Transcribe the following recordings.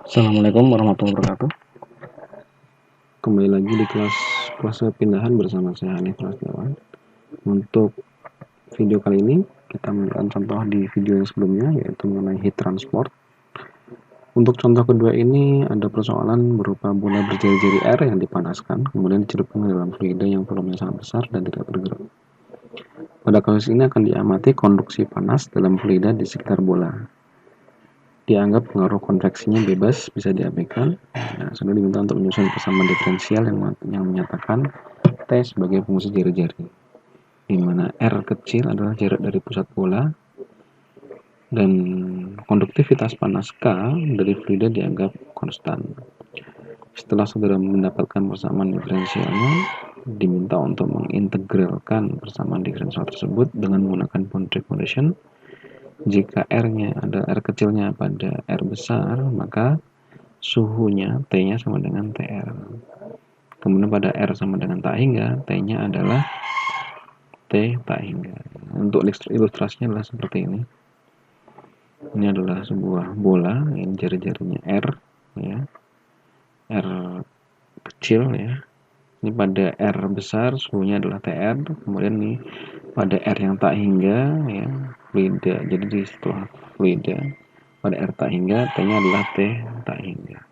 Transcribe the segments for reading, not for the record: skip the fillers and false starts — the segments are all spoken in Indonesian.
Assalamualaikum warahmatullahi wabarakatuh. Kembali lagi di kelas pindahan bersama saya Hanif Prasetyawan. Untuk video kali ini kita menggunakan contoh di video yang sebelumnya, yaitu mengenai heat transport. Untuk contoh kedua ini ada persoalan berupa bola berjari-jari air yang dipanaskan kemudian dicelupkan ke dalam fluida yang volumenya sangat besar dan tidak bergerak. Pada kasus ini akan diamati konduksi panas dalam fluida di sekitar bola. Dianggap pengaruh konveksinya bebas, bisa diabaikan. Nah, sudah diminta untuk menyusun persamaan diferensial yang menyatakan T sebagai fungsi jari-jari, di mana R kecil adalah jarak dari pusat bola dan konduktivitas panas K dari fluida dianggap konstan. Setelah saudara mendapatkan persamaan diferensialnya, diminta untuk mengintegralkan persamaan diferensial tersebut dengan menggunakan boundary condition. Jika R-nya adalah R kecilnya pada R besar, maka suhunya T-nya sama dengan TR. Kemudian pada R sama dengan tak hingga, T-nya adalah T tak hingga. Untuk ilustrasinya adalah seperti ini. Ini adalah sebuah bola, ini jari-jarinya R, ya, R kecil ya. Ini pada R besar suhunya adalah TR, kemudian nih pada R yang tak hingga ya fluida. Jadi di setelah fluida pada R tak hingga T-nya adalah T tak hingga.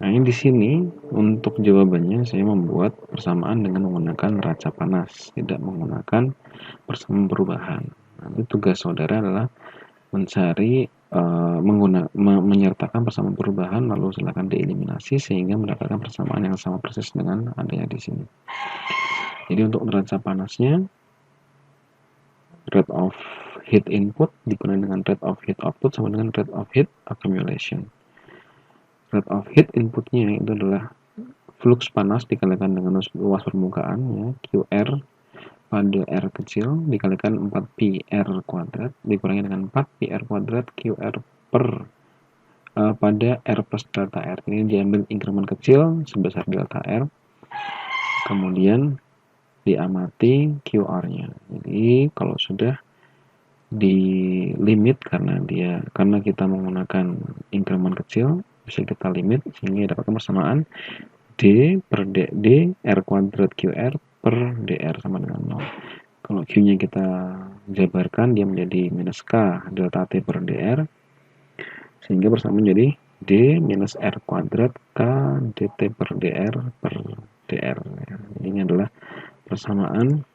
Nah, ini di sini untuk jawabannya saya membuat persamaan dengan menggunakan neraca panas, tidak menggunakan persamaan perubahan. Nanti tugas saudara adalah mencari menyertakan persamaan perubahan, lalu silakan dieliminasi sehingga mendapatkan persamaan yang sama persis dengan adanya di sini. Jadi untuk neraca panasnya, rate of heat input dikurangi dengan rate of heat output sama dengan rate of heat accumulation. Rate of heat inputnya itu adalah flux panas dikalikan dengan luas permukaan ya, QR pada R kecil dikalikan 4pi R kuadrat dikurangi dengan 4pi R kuadrat QR per pada R plus delta R. Ini diambil increment kecil sebesar delta R, kemudian diamati QR-nya. Jadi kalau sudah di limit karena kita menggunakan increment kecil, bisa kita limit sehingga dapatkan persamaan D per D R kuadrat QR per DR sama dengan 0. Kalau Q-nya kita jabarkan, dia menjadi minus K delta T per DR, sehingga persamaan menjadi D minus R kuadrat K DT per DR per DR. Jadi ini adalah persamaan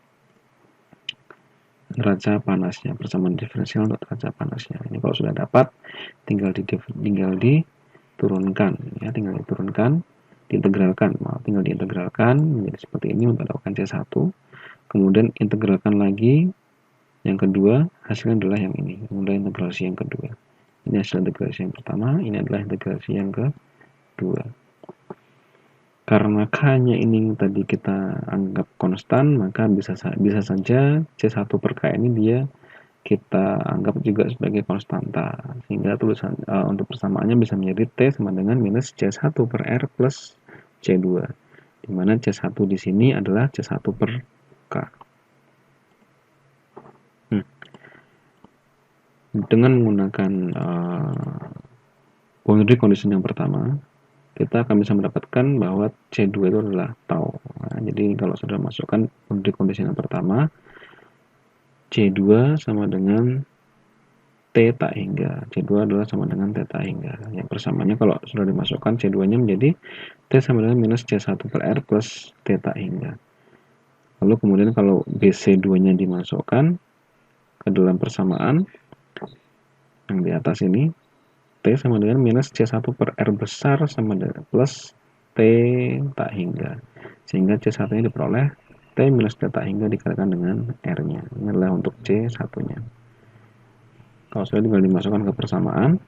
neraca panasnya, persamaan diferensial untuk neraca panasnya. Ini kalau sudah dapat, tinggal diturunkan, ya, tinggal diintegralkan menjadi seperti ini untuk mendapatkan C1. Kemudian integralkan lagi yang kedua, hasilnya adalah yang ini, kemudian integrasi yang kedua. Ini hasil integrasi yang pertama, ini adalah integrasi yang kedua. Karena K-nya ini tadi kita anggap konstan, maka bisa saja C1 per K ini dia kita anggap juga sebagai konstanta, sehingga tulisan untuk persamaannya bisa menjadi T sama dengan minus C1 per R plus C2, di mana C1 di sini adalah C1 per K. Dengan menggunakan boundary condition yang pertama, kita akan bisa mendapatkan bahwa C2 itu adalah tau. Nah, jadi kalau sudah masukkan boundary condition yang pertama, C2 sama dengan T tak hingga. C2 adalah sama dengan T tak hingga. Yang persamaannya kalau sudah dimasukkan C2-nya menjadi T sama dengan minus C1 per R plus T tak hingga. Lalu kemudian kalau BC2-nya dimasukkan ke dalam persamaan yang di atas ini, T sama dengan minus C1 per R besar sama dengan plus T tak hingga. Sehingga C1-nya diperoleh T minus T tak hingga dikalikan dengan R-nya. Ini adalah untuk C1-nya. Kalau sudah tinggal dimasukkan ke persamaan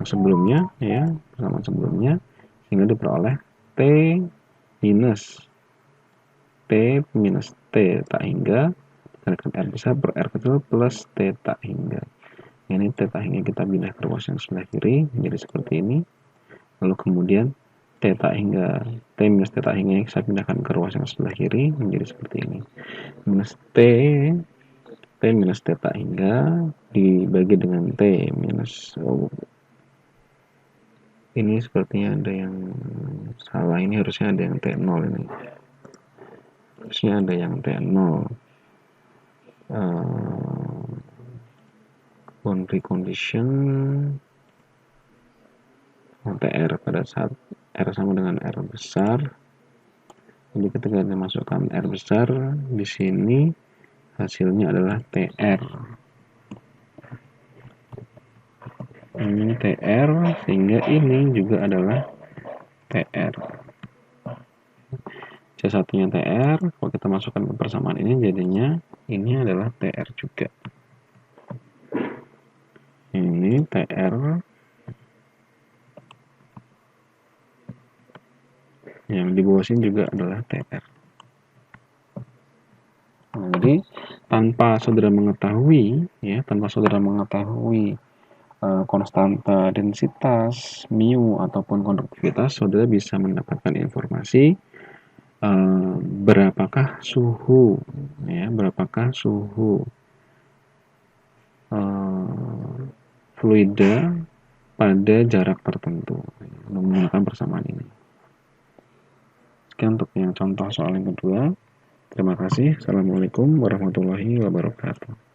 sebelumnya, ya, persamaan sebelumnya, sehingga diperoleh T minus T tak hingga dikalikan R besar per R kecil plus T tak hingga. Ini T tak hingga kita pindah ke ruas yang sebelah kiri menjadi seperti ini. Lalu kemudian T minus T tak hingga saya pindahkan ke ruas yang sebelah kiri menjadi seperti ini. Minus T minus T tak hingga dibagi dengan T minus Ini sepertinya ada yang salah, ini harusnya ada yang T0 ini. Harusnya ada yang T0. Boundary condition TR pada saat R sama dengan R besar. Jadi ketika kita masukkan R besar, di sini hasilnya adalah TR. Ini TR, sehingga ini juga adalah TR. C1-nya TR, kalau kita masukkan ke persamaan ini jadinya ini adalah TR juga. Ini TR, yang di bawah sini juga adalah TR. Nah, jadi tanpa saudara mengetahui konstanta densitas, mu ataupun konduktivitas, saudara bisa mendapatkan informasi berapakah suhu fluida pada jarak tertentu menggunakan persamaan ini. Sekian untuk yang contoh soal yang kedua. Terima kasih. Assalamualaikum warahmatullahi wabarakatuh.